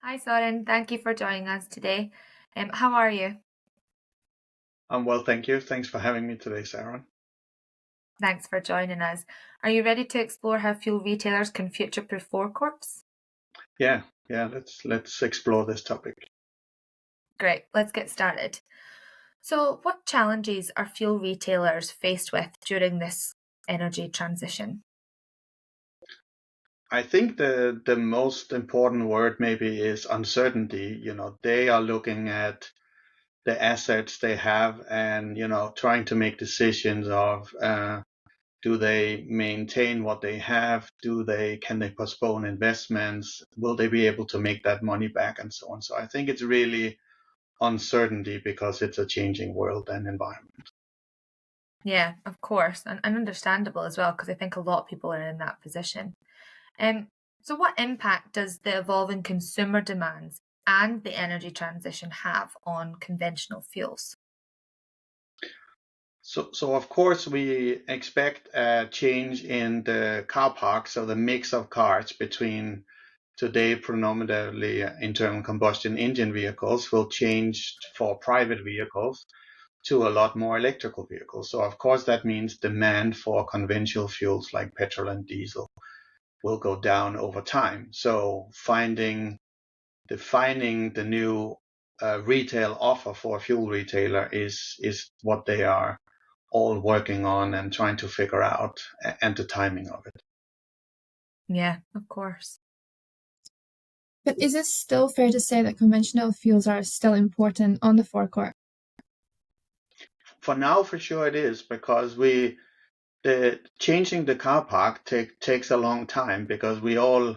Hi, Soren. Thank you for joining us today. How are you? I'm well, thank you. Thanks for having me today, Sarah. Thanks for joining us. Are you ready to explore how fuel retailers can future-proof forecourts? Yeah, let's explore this topic. Great, let's get started. So, what challenges are fuel retailers faced with during this energy transition? I think the most important word maybe is uncertainty. They are looking at the assets they have and trying to make decisions of do they maintain what they have? Can they postpone investments? Will they be able to make that money back and so on? So I think it's really uncertainty because it's a changing world and environment. Yeah, of course, and understandable as well, because I think a lot of people are in that position. Um, so, what impact does the evolving consumer demands and the energy transition have on conventional fuels? So of course we expect a change in the car park, so the mix of cars between today predominantly internal combustion engine vehicles will change for private vehicles to a lot more electrical vehicles. So of course that means demand for conventional fuels like petrol and diesel will go down over time. So defining the new retail offer for a fuel retailer is what they are all working on and trying to figure out and the timing of it. Yeah, of course. But is it still fair to say that conventional fuels are still important on the forecourt? For now, for sure it is because changing the car park takes a long time because we all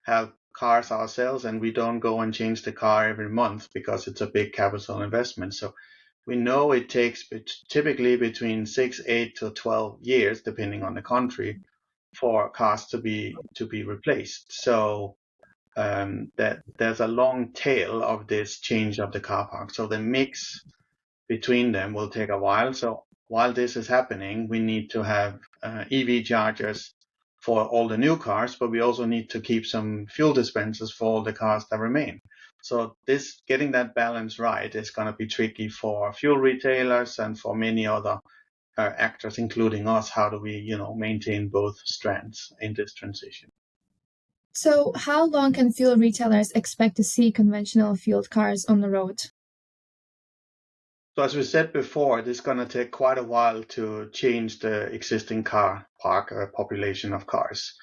have cars ourselves and we don't go and change the car every month because it's a big capital investment. So we know it takes typically between 6, 8 to 12 years, depending on the country, for cars to be replaced. So that there's a long tail of this change of the car park. So the mix between them will take a while. So while this is happening, we need to have EV chargers for all the new cars, but we also need to keep some fuel dispensers for all the cars that remain. So getting that balance right is going to be tricky for fuel retailers and for many other actors, including us. How do we, maintain both strands in this transition? So, how long can fuel retailers expect to see conventional fueled cars on the road? So as we said before, it is going to take quite a while to change the existing car park population of cars.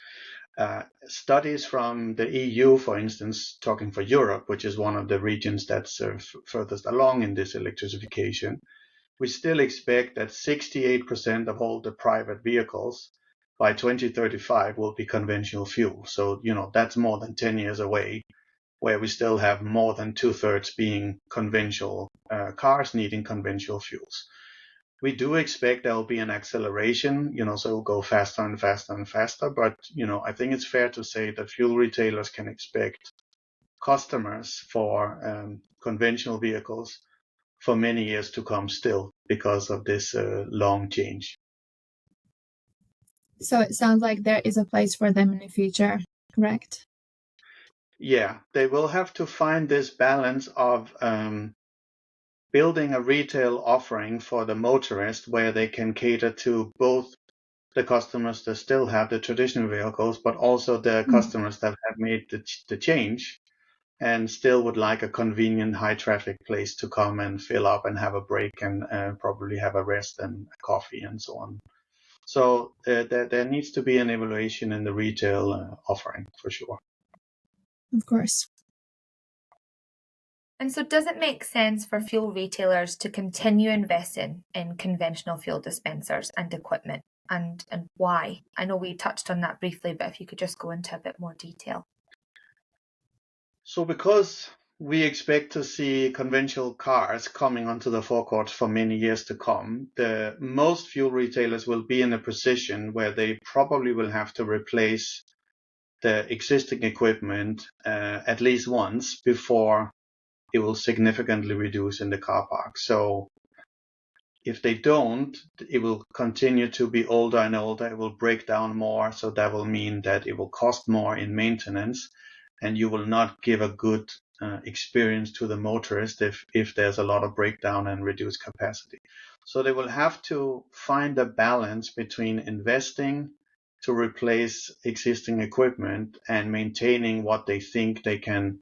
Studies from the EU, for instance, talking for Europe, which is one of the regions that's furthest along in this electrification, we still expect that 68% of all the private vehicles by 2035 will be conventional fuel. So, that's more than 10 years away, where we still have more than 2/3 being conventional cars needing conventional fuels. We do expect there will be an acceleration, so it'll go faster and faster and faster. But, I think it's fair to say that fuel retailers can expect customers for conventional vehicles for many years to come still because of this long change. So, it sounds like there is a place for them in the future, correct? Yeah, they will have to find this balance of building a retail offering for the motorist where they can cater to both the customers that still have the traditional vehicles, but also the customers that have made the change and still would like a convenient high traffic place to come and fill up and have a break and probably have a rest and a coffee and so on. So there needs to be an evaluation in the retail offering for sure. Of course. And so, does it make sense for fuel retailers to continue investing in conventional fuel dispensers and equipment? And why? I know we touched on that briefly, but if you could just go into a bit more detail. So because we expect to see conventional cars coming onto the forecourt for many years to come, the most fuel retailers will be in a position where they probably will have to replace the existing equipment at least once before it will significantly reduce in the car park. So if they don't, it will continue to be older and older. It will break down more. So that will mean that it will cost more in maintenance and you will not give a good experience to the motorist if there's a lot of breakdown and reduced capacity. So they will have to find a balance between investing to replace existing equipment and maintaining what they think they can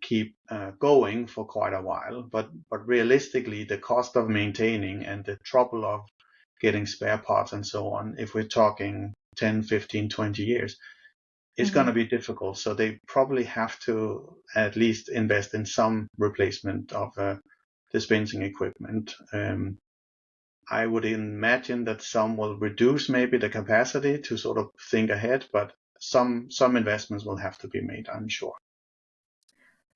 keep going for quite a while. But realistically, the cost of maintaining and the trouble of getting spare parts and so on, if we're talking 10, 15, 20 years, it's going to be difficult. So they probably have to at least invest in some replacement of dispensing equipment. I would imagine that some will reduce maybe the capacity to sort of think ahead, but some investments will have to be made, I'm sure.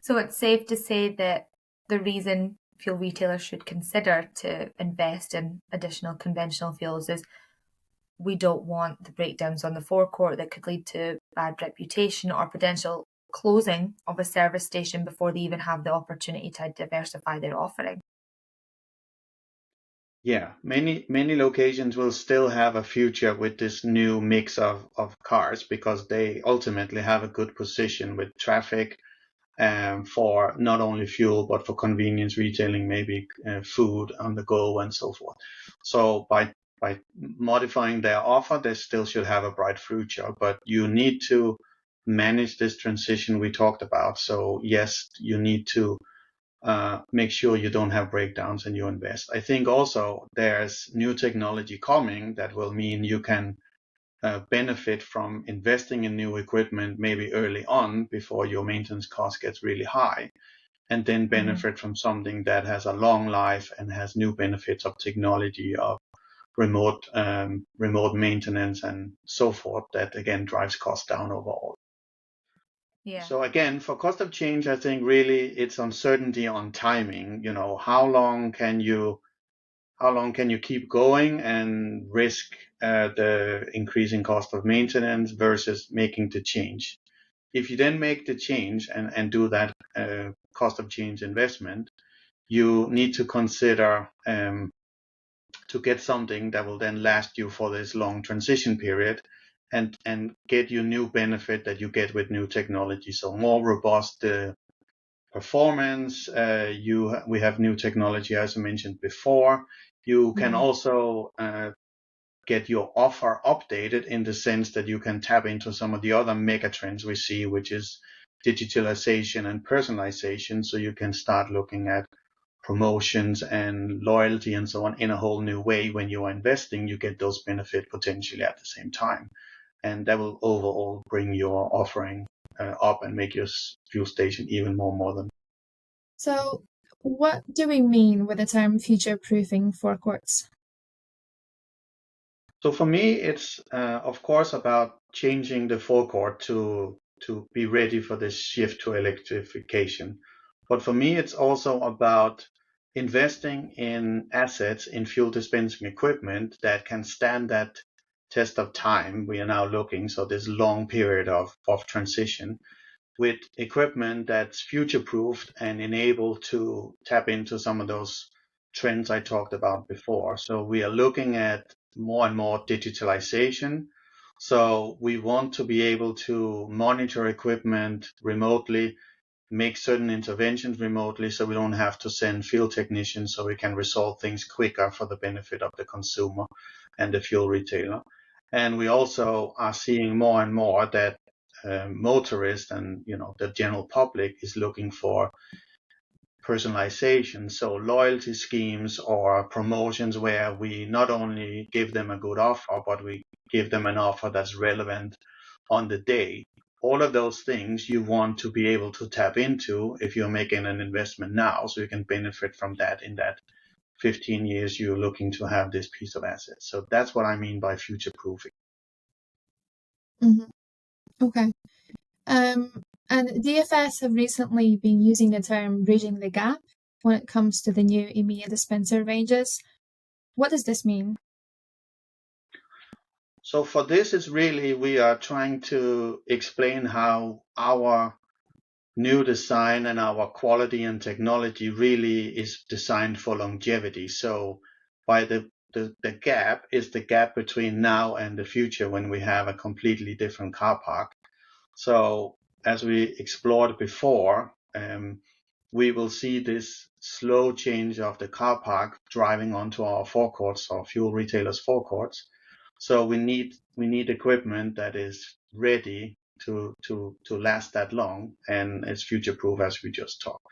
So it's safe to say that the reason fuel retailers should consider to invest in additional conventional fuels is we don't want the breakdowns on the forecourt that could lead to bad reputation or potential closing of a service station before they even have the opportunity to diversify their offering. Yeah, many locations will still have a future with this new mix of cars because they ultimately have a good position with traffic for not only fuel but for convenience retailing, maybe food on the go and so forth. So by modifying their offer, they still should have a bright future. But you need to manage this transition we talked about. So yes, you need to make sure you don't have breakdowns and you invest. I think also there's new technology coming that will mean you can benefit from investing in new equipment maybe early on before your maintenance cost gets really high, and then benefit from something that has a long life and has new benefits of technology, of remote maintenance and so forth, that again drives costs down overall. Yeah. So again, for cost of change, I think really it's uncertainty on timing. How long can you keep going and risk the increasing cost of maintenance versus making the change? If you then make the change and do that cost of change investment, you need to consider to get something that will then last you for this long transition period and get you new benefit that you get with new technology. So more robust performance. We have new technology, as I mentioned before. You can also get your offer updated in the sense that you can tap into some of the other mega trends we see, which is digitalization and personalization. So you can start looking at promotions and loyalty and so on in a whole new way. When you are investing, you get those benefits potentially at the same time. And that will overall bring your offering up and make your fuel station even more modern. So what do we mean with the term future-proofing forecourts? So for me, it's of course about changing the forecourt to be ready for this shift to electrification. But for me, it's also about investing in assets in fuel dispensing equipment that can stand that test of time we are now looking. So this long period of transition with equipment that's future proofed and enabled to tap into some of those trends I talked about before. So we are looking at more and more digitalization. So we want to be able to monitor equipment remotely, make certain interventions remotely so we don't have to send field technicians, so we can resolve things quicker for the benefit of the consumer and the fuel retailer. And we also are seeing more and more that motorists and the general public is looking for personalization, so loyalty schemes or promotions where we not only give them a good offer, but we give them an offer that's relevant on the day. All of those things you want to be able to tap into if you're making an investment now, so you can benefit from that in that 15 years you're looking to have this piece of asset. So that's what I mean by future proofing. Okay. And DFS have recently been using the term bridging the gap when it comes to the new EMEA dispenser ranges. What does this mean? So for this, it's really we are trying to explain how our new design and our quality and technology really is designed for longevity. So by the gap is the gap between now and the future when we have a completely different car park. So as we explored before, we will see this slow change of the car park driving onto our forecourts or fuel retailers' forecourts. So we need equipment that is ready to last that long and is future proof, as we just talked.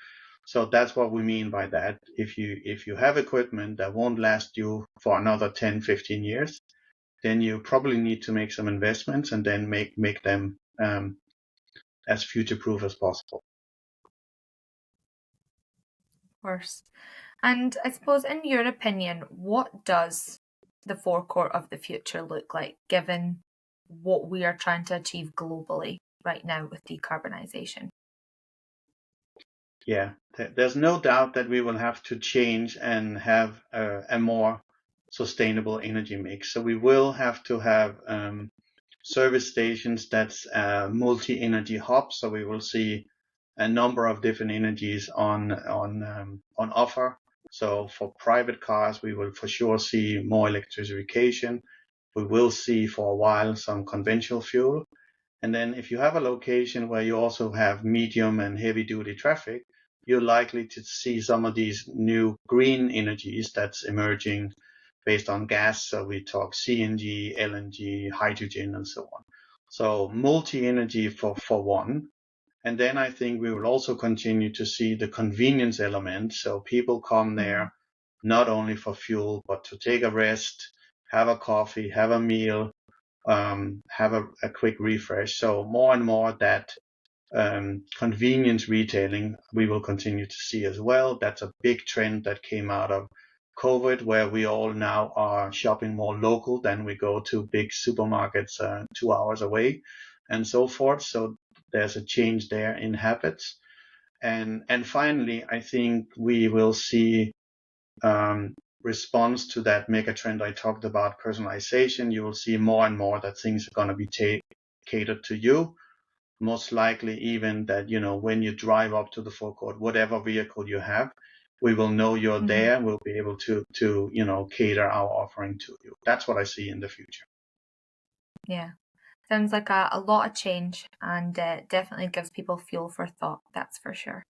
So that's what we mean by that. If you have equipment that won't last you for another 10, 15 years, then you probably need to make some investments and then make them as future proof as possible. Of course. And I suppose, in your opinion, what does the forecourt of the future look like, given what we are trying to achieve globally right now with decarbonisation? Yeah, there's no doubt that we will have to change and have a more sustainable energy mix. So we will have to have service stations that's multi-energy hubs. So we will see a number of different energies on offer. So for private cars, we will for sure see more electrification. We will see for a while some conventional fuel. And then if you have a location where you also have medium and heavy duty traffic, you're likely to see some of these new green energies that's emerging based on gas. So we talk CNG, LNG, hydrogen, and so on. So multi-energy for one. And then I think we will also continue to see the convenience element. So people come there not only for fuel, but to take a rest, have a coffee, have a meal, have a quick refresh. So more and more that convenience retailing we will continue to see as well. That's a big trend that came out of COVID, where we all now are shopping more local than we go to big supermarkets 2 hours away and so forth. So there's a change there in habits. And finally, I think we will see response to that mega trend I talked about, personalization. You will see more and more that things are going to be catered to you. Most likely even that, when you drive up to the forecourt, whatever vehicle you have, we will know you're there. We'll be able to cater our offering to you. That's what I see in the future. Yeah. Sounds like a lot of change, and definitely gives people fuel for thought, that's for sure.